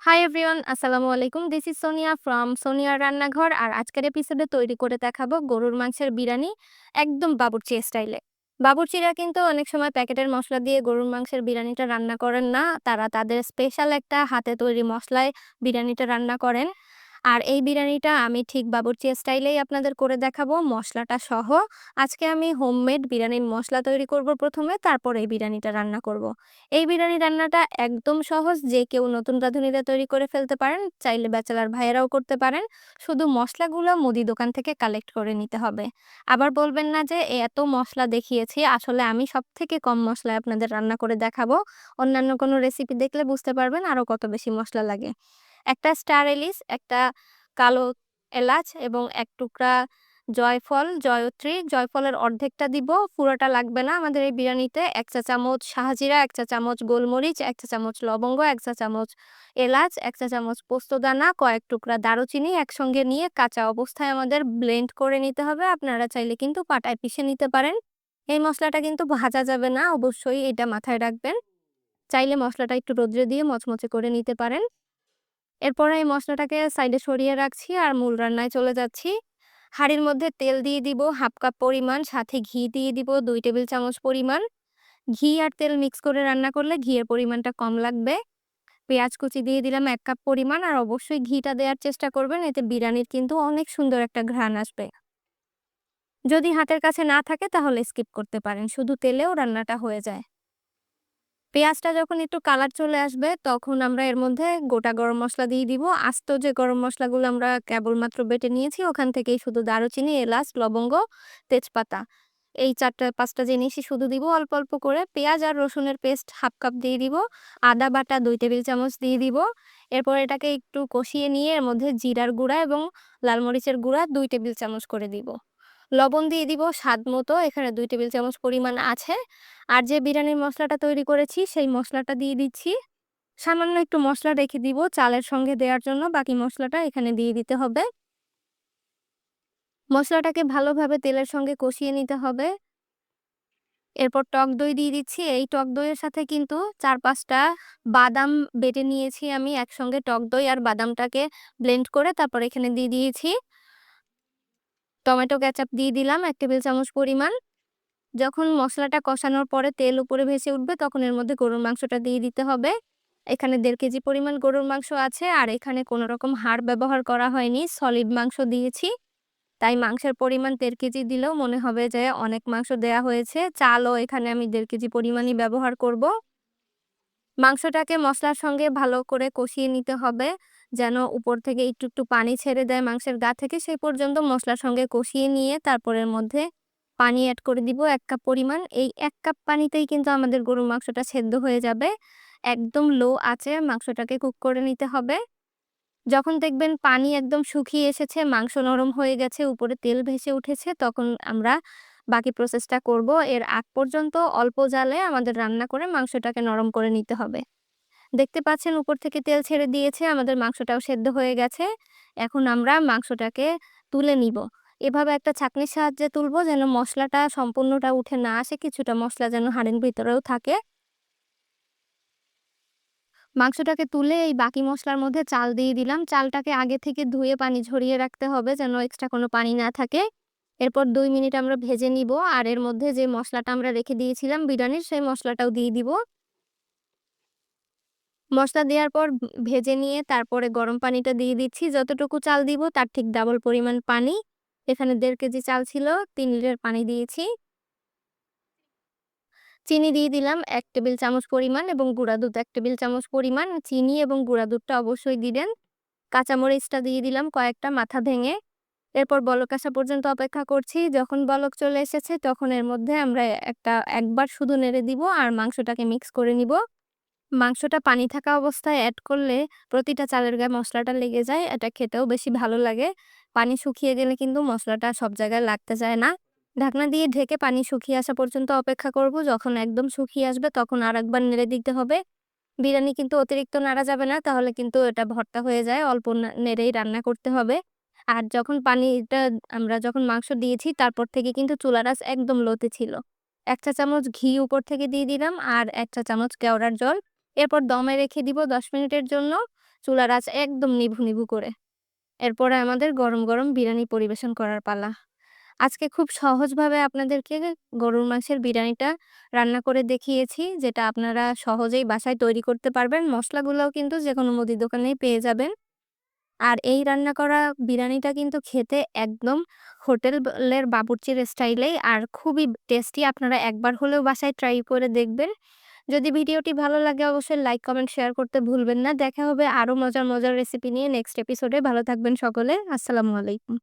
Hi everyone, আসসালামু আলাইকুম। This is Sonia from সোনিয়ার রান্নাঘর। আর আজকের এপিসোডে তৈরি করে দেখাবো গরুর মাংসের বিরিয়ানি একদম বাবুর্চি স্টাইলে। বাবুর্চিরা কিন্তু অনেক সময় প্যাকেটের মসলা দিয়ে গরুর মাংসের বিরিয়ানিটা রান্না করেন না। তারা তাদের স্পেশাল একটা হাতে তৈরি মসলায় বিরিয়ানিটা রান্না করেন। আর এই বিরিয়ানিটা আমি ঠিক বাবুর্চি স্টাইলেই আপনাদের করে দেখাবো মসলাটা সহ। আজকে আমি হোমমেড বিরিয়ানির মসলা তৈরি করব প্রথমে, তারপর এই বিরিয়ানিটা রান্না করব। এই বিরিয়ানি রান্নাটা একদম সহজ, যে কেউ নতুন রাঁধুনিরা তৈরি করে ফেলতে পারেন, চাইলে ব্যাচেলর ভাইয়েরাও করতে পারেন। শুধু মশলাগুলো মুদি দোকান থেকে কালেক্ট করে নিতে হবে। আবার বলবেন না যে এত মশলা দেখিয়েছি, আসলে আমি সবথেকে কম মশলায় আপনাদের রান্না করে দেখাবো। অন্যান্য কোনো রেসিপি দেখলে বুঝতে পারবেন আরো কত বেশি মশলা লাগে। একটা স্টার এলিচ, একটা কালো এলাচ এবং ১ টুকরা জয়ফল, জয়ত্রী। জয়ফলের অর্ধেকটা দিব, পুরোটা লাগবে না আমাদের এই বিরিয়ানিতে। ১ চা চামচ শাহজিরা, ১ চা চামচ গোলমরিচ, ১ চা চামচ লবঙ্গ, ১ চা চামচ এলাচ, ১ চা চামচ পোস্তদানা, কয়েক টুকরা দারুচিনি একসঙ্গে নিয়ে কাঁচা অবস্থায় আমাদের ব্লেন্ড করে নিতে হবে। আপনারা চাইলে কিন্তু পাটায় পিষে নিতে পারেন। এই মসলাটা কিন্তু ভাজা যাবে না, অবশ্যই এটা মাথায় রাখবেন। চাইলে মসলাটা একটু রোদ্রে দিয়ে মচমচে করে নিতে পারেন। এরপরে এই মসলাটাকে সাইডে সরিয়ে রাখছি আর মূল রান্নায় চলে যাচ্ছি। হাঁড়ির মধ্যে তেল দিয়ে দিব 1/2 কাপ পরিমাণ, সাথে ঘি দিয়ে দিব 2 টেবিল চামচ পরিমাণ। ঘি আর তেল মিক্স করে রান্না করলে ঘিয়ের পরিমাণটা কম লাগবে। পেঁয়াজ কুচি দিয়ে দিলাম 1 কাপ পরিমাণ, আর অবশ্যই ঘিটা দেওয়ার চেষ্টা করবেন, এতে বিরিয়ানির কিন্তু অনেক সুন্দর একটা ঘ্রাণ আসবে। যদি হাতের কাছে না থাকে তাহলে স্কিপ করতে পারেন, শুধু তেলেও রান্নাটা হয়ে যায়। পেঁয়াজটা যখন একটু কালার চলে আসবে তখন আমরা এর মধ্যে গোটা গরম মসলা দিয়ে দিব। আস্ত যে গরম মসলাগুলো আমরা কেবলমাত্র বেটে নিয়েছি ওখান থেকেই শুধু দারুচিনি, এলাচ, লবঙ্গ, তেজপাতা, এই ৪টা-৫টা জিনিসই শুধু দিব অল্প, অল্প করে। পেঁয়াজ আর রসুনের পেস্ট 1/2 কাপ দিয়ে দিব। আদা বাটা ২ টেবিল চামচ দিয়ে দিব। এরপর এটাকে একটু কষিয়ে নিয়ে এর মধ্যে জিরার গুঁড়া এবং লাল মরিচের গুঁড়া ২ টেবিল চামচ করে দিব। লবণ দিয়ে দিব স্বাদ মতো, এখানে ২ টেবিল চামচ পরিমাণ আছে। আর যে বিরিয়ানির মসলাটা তৈরি করেছি সেই মসলাটা দিয়ে দিচ্ছি। সামান্য একটু মসলা রেখে দিব চালের সঙ্গে দেওয়ার জন্য, বাকি মসলাটা এখানে দিয়ে দিতে হবে। মসলাটাকে ভালোভাবে তেলের সঙ্গে কষিয়ে নিতে হবে। এরপর টক দই দিয়ে দিচ্ছি। এই টক দইয়ের সাথে কিন্তু ৪-৫ টা বাদাম বেটে নিয়েছি আমি একসঙ্গে, টক দই আর বাদামটাকে ব্লেন্ড করে তারপর এখানে দিয়ে দিয়েছি। টমেটো কেচাপ দিয়ে দিলাম ১ টেবিল চামচ পরিমাণ। যখন মসলাটা কষানোর পরে তেল উপরে ভেসে উঠবে তখন এর মধ্যে গরুর মাংসটা দিয়ে দিতে হবে। এখানে ১.৫ কেজি পরিমাণ গরুর মাংস আছে, আর এখানে কোনো রকম হাড় ব্যবহার করা হয়নি, সলিড মাংস দিয়েছি। তাই মাংসের পরিমাণ ১.৫ কেজি দিলেও মনে হবে যে অনেক মাংস দেয়া হয়েছে। চালও এখানে আমি ১.৫ কেজি পরিমাণই ব্যবহার করব। মাংসটাকে মসলার সঙ্গে ভালো করে কষিয়ে নিতে হবে, যেন উপর থেকে একটু, একটু পানি ছেড়ে দেয় মাংসের গা থেকে। সেই পর্যন্ত মসলার সঙ্গে কষিয়ে নিয়ে তারপর এর মধ্যে পানি এড করে দিব ১ কাপ পরিমাণ। এই ১ কাপ পানিতেই কিন্তু আমাদের গরুর মাংসটা সেদ্ধ হয়ে যাবে। একদম লো আঁচে মাংসটাকে কুক করে নিতে হবে। যখন দেখবেন পানি একদম শুকিয়ে এসেছে, মাংস নরম হয়ে গেছে, উপরে তেল ভেসে উঠেছে, তখন আমরা বাকি প্রসেসটা করব। এর আগ পর্যন্ত অল্প জালে আমাদের রান্না করে মাংসটাকে নরম করে নিতে হবে। দেখতে পাচ্ছেন উপর থেকে তেল ছেড়ে দিয়েছে, আমাদের মাংসটাও সেদ্ধ হয়ে গেছে। এখন আমরা মাংসটাকে তুলে নিব। এভাবে একটা ছাঁকনির সাহায্যে তুলবো, যেন মসলাটা সম্পূর্ণটা উঠে না আসে, কিছুটা মসলা যেন হাঁড়ির ভিতরেও থাকে। মাংসটাকে তুলে এই বাকি মসলার মধ্যে চাল দিয়ে দিলাম। চালটাকে আগে থেকে ধুয়ে পানি ঝরিয়ে রাখতে হবে, যেন এক্সট্রা কোনো পানি না থাকে। এরপর ২ মিনিট আমরা ভেজে নিব। আর এর মধ্যে যে মসলাটা আমরা রেখে দিয়েছিলাম বিরিয়ানির, সেই মসলাটাও দিয়ে দিব। মসলা দেওয়ার পর ভেজে নিয়ে তারপরে গরম পানিটা দিয়ে দিচ্ছি। যতটুকু চাল দিব তার ঠিক ডাবল পরিমাণ পানি। এখানে ১.৫ কেজি চাল ছিল, ৩ লিটার পানি দিয়েছি। চিনি দিয়ে দিলাম ১ টেবিল চামচ পরিমাণ এবং গুঁড়া দুধ ১ টেবিল চামচ পরিমাণ। চিনি এবং গুঁড়া দুধটা অবশ্যই দিবেন। কাঁচামরিচটা দিয়ে দিলাম কয়েকটা মাথা ভেঙে। এরপর বলক আসা পর্যন্ত অপেক্ষা করছি। যখন বলক চলে এসেছে তখন এর মধ্যে আমরা একবার শুধু নেড়ে দিব আর মাংসটাকে মিক্স করে নিব। মাংসটা পানি থাকা অবস্থায় এড করলে প্রতিটা চালের গায়ে মসলাটা লেগে যায়। এটা খেতেও বেশি ভালো লাগে। পানি শুকিয়ে গেলে কিন্তু মসলাটা সব জায়গায় লাগতে চায় না। ঢাকনা দিয়ে ঢেকে পানি শুকিয়ে আসা পর্যন্ত অপেক্ষা করব। যখন একদম শুকিয়ে আসবে তখন আরেকবার নেড়ে দিতে হবে। বিরিয়ানি কিন্তু অতিরিক্ত নাড়া যাবে না, তাহলে কিন্তু এটা ভর্তা হয়ে যায়। অল্প নেড়েই রান্না করতে হবে। আর যখন মাংস দিয়েছি তারপর থেকে কিন্তু চুলার আঁচ একদম লোতে ছিল। ১ চা চামচ ঘি উপর থেকে দিয়ে দিলাম আর ১ চা চামচ কেওড়ার জল। এরপর দমে রেখে দিব ১০ মিনিটের জন্য। চুলার আঁচ একদম নিভু, নিভু করে। এরপরে আমাদের গরম, গরম বিরিয়ানি পরিবেশন করার পালা। আজকে খুব সহজভাবে আপনাদেরকে গরুর মাংসের বিরিয়ানিটা রান্না করে দেখিয়েছি, যেটা আপনারা সহজেই বাসায় তৈরি করতে পারবেন। মসলাগুলোও কিন্তু যেকোনো মুদির দোকানেই পেয়ে যাবেন। আর এই রান্না করা বিরিয়ানিটা কিন্তু খেতে একদম হোটেলের বাবুর্চির স্টাইলেই আর খুবই টেস্টি। আপনারা একবার হলেও বাসায় ট্রাই করে দেখবেন। যদি ভিডিওটি ভালো লাগে অবশ্যই লাইক, কমেন্ট, শেয়ার করতে ভুলবেন না। দেখা হবে আরো মজার, মজার রেসিপি নিয়ে নেক্সট এপিসোডে। ভালো থাকবেন সকলে। আসসালামু আলাইকুম।